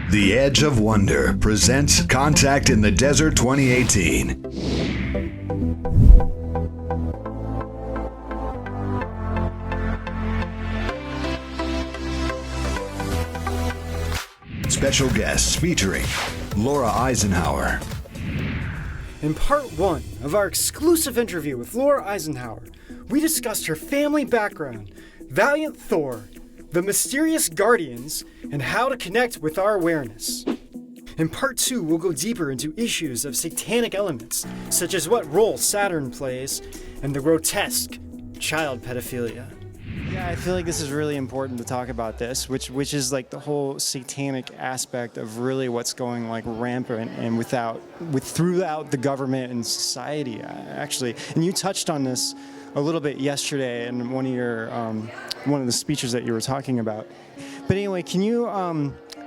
The Edge of Wonder presents Contact in the Desert 2018. Special guests featuring Laura Eisenhower. In part 1 of our exclusive interview with Laura Eisenhower, we discussed her family background, Valiant Thor, the mysterious guardians, and how to connect with our awareness. In part 2, we'll go deeper into issues of satanic elements, such as what role Saturn plays, and the grotesque child pedophilia. Yeah, I feel like this is really important to talk about this, which is like the whole satanic aspect of really what's going like rampant and throughout the government and society, actually. And you touched on this a little bit yesterday in one of the speeches that you were talking about. But anyway, can you,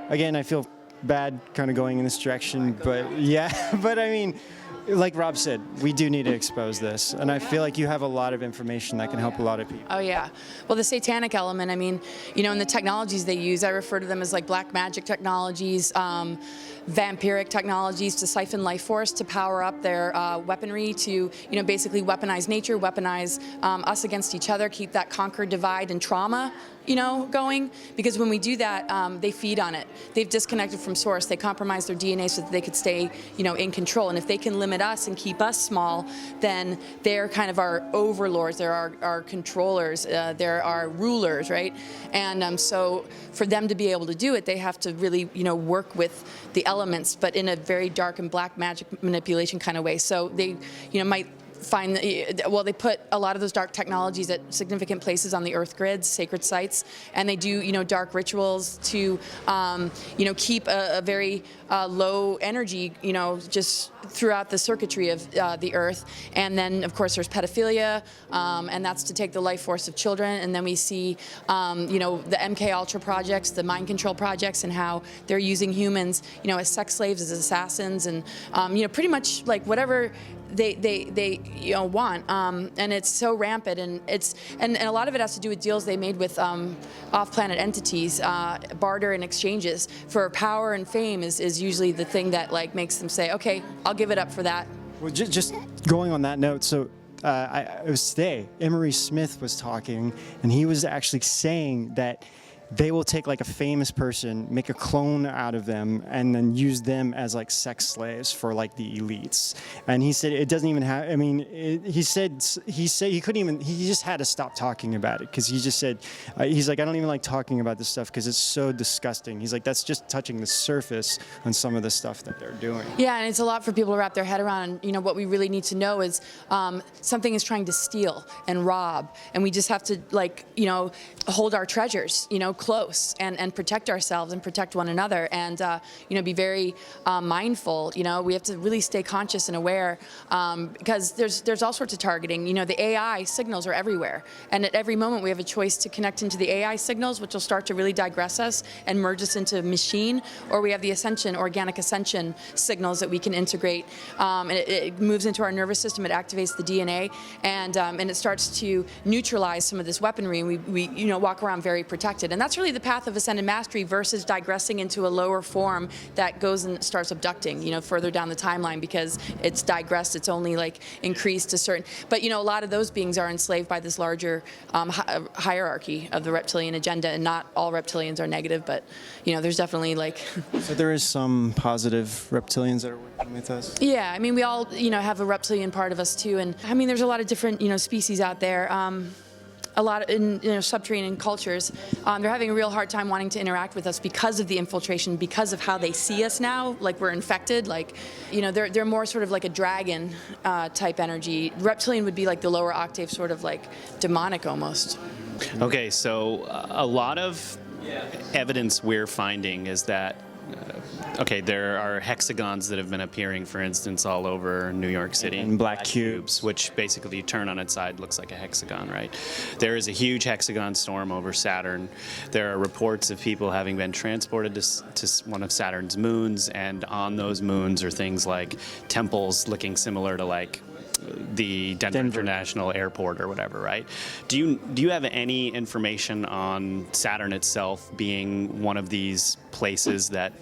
again, I feel bad kind of going in this direction, but yeah, but I mean, like Rob said, we do need to expose this, and I feel like you have a lot of information that can help a lot of people. Oh yeah, well the satanic element, I mean, you know, in the technologies they use, I refer to them as like black magic technologies, vampiric technologies to siphon life force, to power up their weaponry, to, you know, basically weaponize nature, weaponize us against each other, keep that conquer, divide, and trauma, you know, going, because when we do that, they feed on it. They've disconnected from source. They compromise their DNA so that they could stay, you know, in control. And if they can limit us and keep us small, then they're kind of our overlords. They're our controllers. They're our rulers, right? And so for them to be able to do it, they have to really, you know, work with the elements, but in a very dark and black magic manipulation kind of way. So they, you know, might find, well, they put a lot of those dark technologies at significant places on the earth grids, sacred sites, and they do, you know, dark rituals to, you know, keep a very low energy, you know, just throughout the circuitry of the earth. And then, of course, there's pedophilia, and that's to take the life force of children. And then we see, you know, the MK Ultra projects, the mind control projects, and how they're using humans, you know, as sex slaves, as assassins, and, you know, pretty much like whatever they you know want, and it's so rampant, and and a lot of it has to do with deals they made with off-planet entities, barter and exchanges for power and fame is usually the thing that like makes them say, okay, I'll give it up for that. Well, just going on that note, so it was today, Emery Smith was talking, and he was actually saying that they will take like a famous person, make a clone out of them, and then use them as like sex slaves for like the elites. And he said it doesn't even have, I mean, he said he couldn't even, he just had to stop talking about it, because he just said, he's like, I don't even like talking about this stuff because it's so disgusting. He's like, that's just touching the surface on some of the stuff that they're doing. Yeah, and it's a lot for people to wrap their head around. You know, what we really need to know is something is trying to steal and rob, and we just have to, like, you know, hold our treasures, you know, close, and protect ourselves and protect one another, and you know, be very mindful. You know, we have to really stay conscious and aware, because there's all sorts of targeting. You know, the AI signals are everywhere, and at every moment we have a choice to connect into the AI signals, which will start to really digress us and merge us into machine, or we have the ascension, organic ascension signals that we can integrate, and it moves into our nervous system. It activates the DNA, and it starts to neutralize some of this weaponry, and we you know, walk around very protected. And that's really the path of ascended mastery versus digressing into a lower form that goes and starts abducting, you know, further down the timeline, because it's digressed, it's only like increased to certain, but you know, a lot of those beings are enslaved by this larger hierarchy of the reptilian agenda, and not all reptilians are negative, but you know, there's definitely like So there is some positive reptilians that are working with us? Yeah, I mean, we all, you know, have a reptilian part of us too, and I mean, there's a lot of different, you know, species out there. A lot in, you know, subterranean cultures, they're having a real hard time wanting to interact with us because of the infiltration, because of how they see us now, like we're infected. Like, you know, they're more sort of like a dragon type energy. Reptilian would be like the lower octave, sort of like demonic almost. Okay, so a lot of evidence we're finding is that okay, there are hexagons that have been appearing, for instance, all over New York City. And black cubes. Which basically you turn on its side, looks like a hexagon, right? There is a huge hexagon storm over Saturn. There are reports of people having been transported to one of Saturn's moons, and on those moons are things like temples looking similar to like the Denver International Airport or whatever, right? Do you have any information on Saturn itself being one of these places that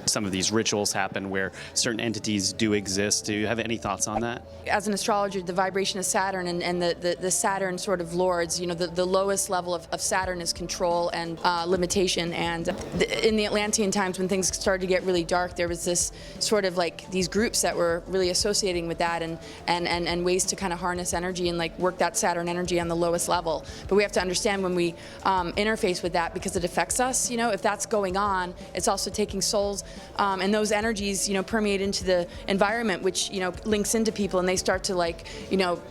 some of these rituals happen where certain entities do exist. Do you have any thoughts on that? As an astrologer, the vibration of Saturn and the Saturn sort of lords, the lowest level of Saturn is control and limitation. And in the Atlantean times, when things started to get really dark, there was this sort of like these groups that were really associating with that and ways to kind of harness energy and like work that Saturn energy on the lowest level. But we have to understand when we interface with that, because it affects us, if that's going on, it's also taking souls and those energies, permeate into the environment, which, links into people, and they start to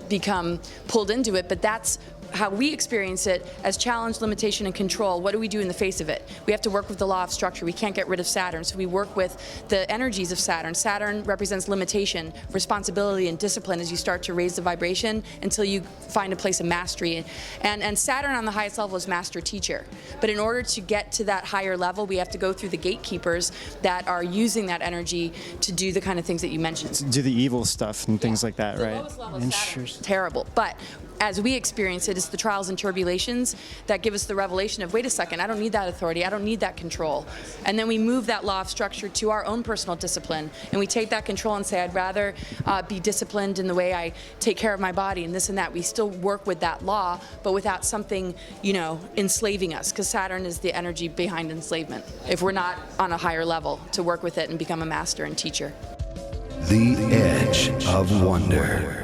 become pulled into it. But that's how we experience it as challenge, limitation, and control. What do we do in the face of it? We have to work with the law of structure. We can't get rid of Saturn, so we work with the energies of Saturn. Saturn represents limitation, responsibility, and discipline as you start to raise the vibration until you find a place of mastery. And Saturn on the highest level is master teacher. But in order to get to that higher level, we have to go through the gatekeepers that are using that energy to do the kind of things that you mentioned. Do the evil stuff and things like that, The right? lowest level of Saturn is terrible. But as we experience it, it's the trials and tribulations that give us the revelation of, wait a second, I don't need that authority, I don't need that control. And then we move that law of structure to our own personal discipline, and we take that control and say, I'd rather be disciplined in the way I take care of my body and this and that. We still work with that law, but without something, enslaving us, because Saturn is the energy behind enslavement, if we're not on a higher level to work with it and become a master and teacher. The Edge of Wonder.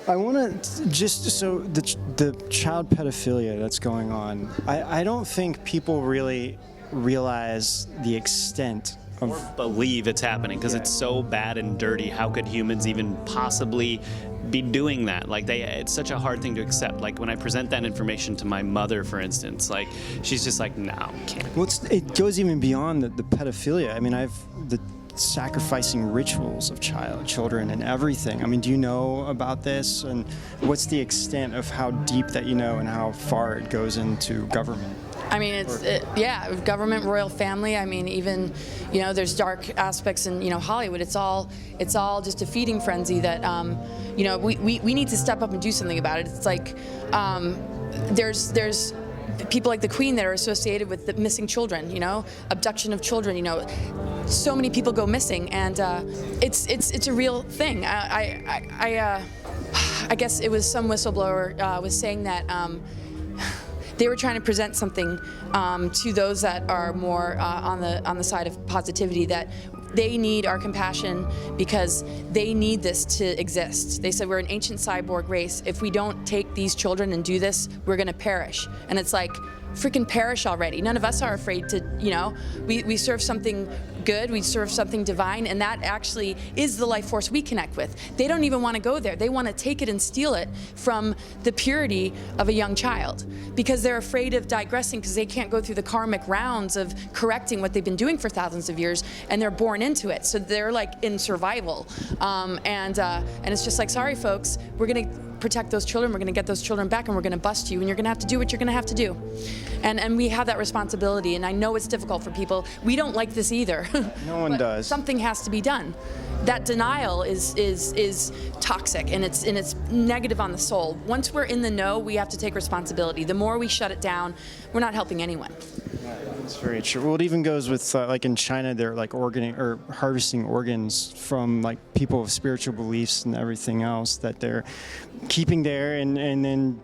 I want to so the child pedophilia that's going on, I don't think people really realize the extent of... Or believe it's happening, because it's so bad and dirty. How could humans even possibly be doing that? It's such a hard thing to accept. Like when I present that information to my mother, for instance, she's just like, no, can't. Well, it goes even beyond the pedophilia. I mean, the sacrificing rituals of children and everything. I mean, do you know about this? And what's the extent of how deep that and how far it goes into government? I mean, government, royal family. I mean, even, there's dark aspects in, Hollywood. It's all just a feeding frenzy that, we need to step up and do something about it. It's like, there's people like the Queen that are associated with the missing children, abduction of children, so many people go missing, and it's a real thing. I guess it was some whistleblower was saying that they were trying to present something to those that are more on the side of positivity, that they need our compassion because they need this to exist. They said, we're an ancient cyborg race. If we don't take these children and do this, we're going to perish. And it's like, freaking perish already. None of us are afraid to, we serve something good, we serve something divine, and that actually is the life force we connect with. They don't even want to go there. They want to take it and steal it from the purity of a young child, because they're afraid of digressing, because they can't go through the karmic rounds of correcting what they've been doing for thousands of years, and they're born into it. So they're like in survival. And it's just like, sorry folks, we're going to protect those children, we're going to get those children back, and we're going to bust you, and you're going to have to do what you're going to have to do. And we have that responsibility, and I know it's difficult for people. We don't like this either. No one does. Something has to be done. That denial is toxic, and it's negative on the soul. Once we're in the know, we have to take responsibility. The more we shut it down, we're not helping anyone. That's very true. Well, it even goes with like in China, they're like harvesting organs from like people with spiritual beliefs and everything else that they're keeping there, and then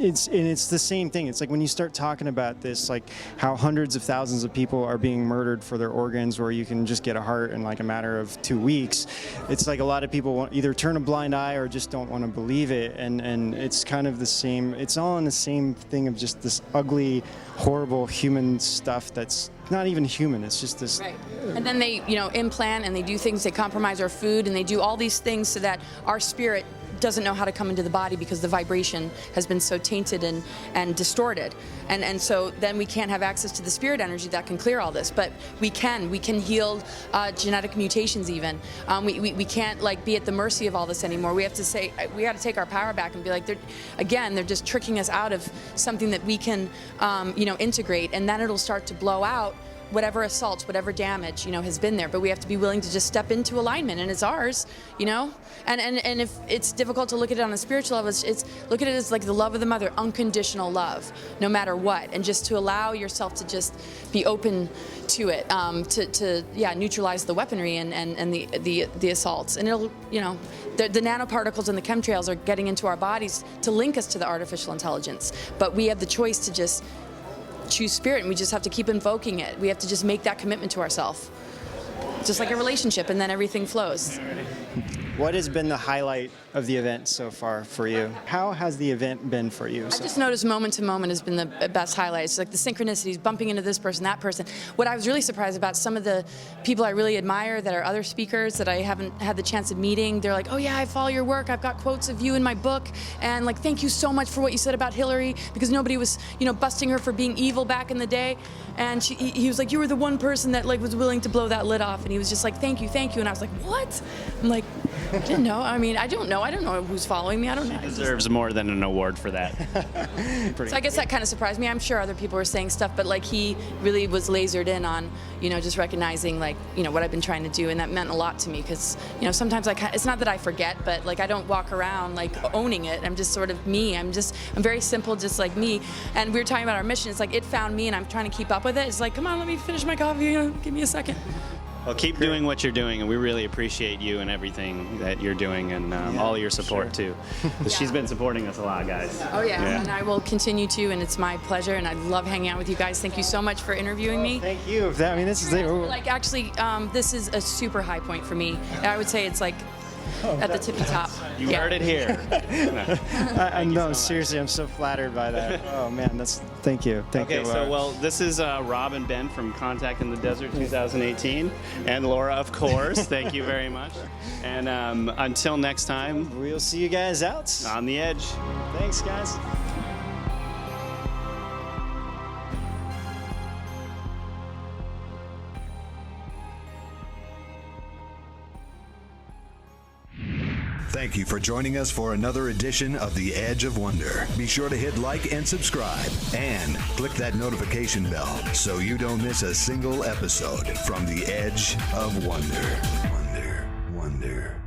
it's the same thing. It's like when you start talking about this, like how hundreds of thousands of people are being murdered for their organs, where you can just get a heart in like a matter of 2 weeks. It's like a lot of people either turn a blind eye or just don't want to believe it, and it's kind of the same. It's all in the same thing of just this ugly, horrible human stuff that's not even human. It's just this. Right. And then they, implant, and they do things. They compromise our food, and they do all these things so that our spirit doesn't know how to come into the body, because the vibration has been so tainted and distorted, and so then we can't have access to the spirit energy that can clear all this. But we can heal genetic mutations even. We can't like be at the mercy of all this anymore. We have to say, we got to take our power back and be like, they're just tricking us out of something that we can integrate, and then it'll start to blow out whatever assaults, whatever damage, has been there. But we have to be willing to just step into alignment, and it's ours, And if it's difficult to look at it on a spiritual level, it's look at it as like the love of the mother, unconditional love, no matter what, and just to allow yourself to just be open to it, to neutralize the weaponry and the assaults, and it'll, the nanoparticles and the chemtrails are getting into our bodies to link us to the artificial intelligence, but we have the choice to just choose spirit, and we just have to keep invoking it. We have to just make that commitment to ourselves, just like a relationship, and then everything flows. What has been the highlight of the event so far for you? How has the event been for you? I just noticed moment to moment has been the best highlight. It's like the synchronicities, bumping into this person, that person. What I was really surprised about, some of the people I really admire that are other speakers that I haven't had the chance of meeting, they're like, oh yeah, I follow your work. I've got quotes of you in my book. And like, thank you so much for what you said about Hillary, because nobody was, busting her for being evil back in the day. And he was like, you were the one person that like was willing to blow that lid off. And he was just like, thank you. And I was like, what? I'm like, I didn't know. I mean, I don't know who's following me. I don't know. She deserves more than an award for that. So I guess that kind of surprised me. I'm sure other people were saying stuff, but like he really was lasered in on, just recognizing like, what I've been trying to do, and that meant a lot to me because, sometimes it's not that I forget, but like I don't walk around like owning it. I'm just sort of me. I'm very simple, just like me. And we were talking about our mission. It's like it found me, and I'm trying to keep up with it. It's like, come on, let me finish my coffee. Give me a second. Well, keep doing what you're doing, and we really appreciate you and everything that you're doing, and all your support too. She's been supporting us a lot, guys. Oh yeah, and I will continue to, and it's my pleasure, and I love hanging out with you guys. Thank you so much for interviewing me. Thank you. This is like actually, this is a super high point for me. I would say it's like at the tippy top. You heard it here. No, seriously, I'm so flattered by that. Oh man, thank you. Thank you. So this is Rob and Ben from Contact in the Desert 2018, and Laura, of course. Thank you very much. And until next time, we'll see you guys out on the edge. Thanks, guys. Thank you for joining us for another edition of The Edge of Wonder. Be sure to hit like and subscribe, and click that notification bell so you don't miss a single episode from The Edge of Wonder. Wonder.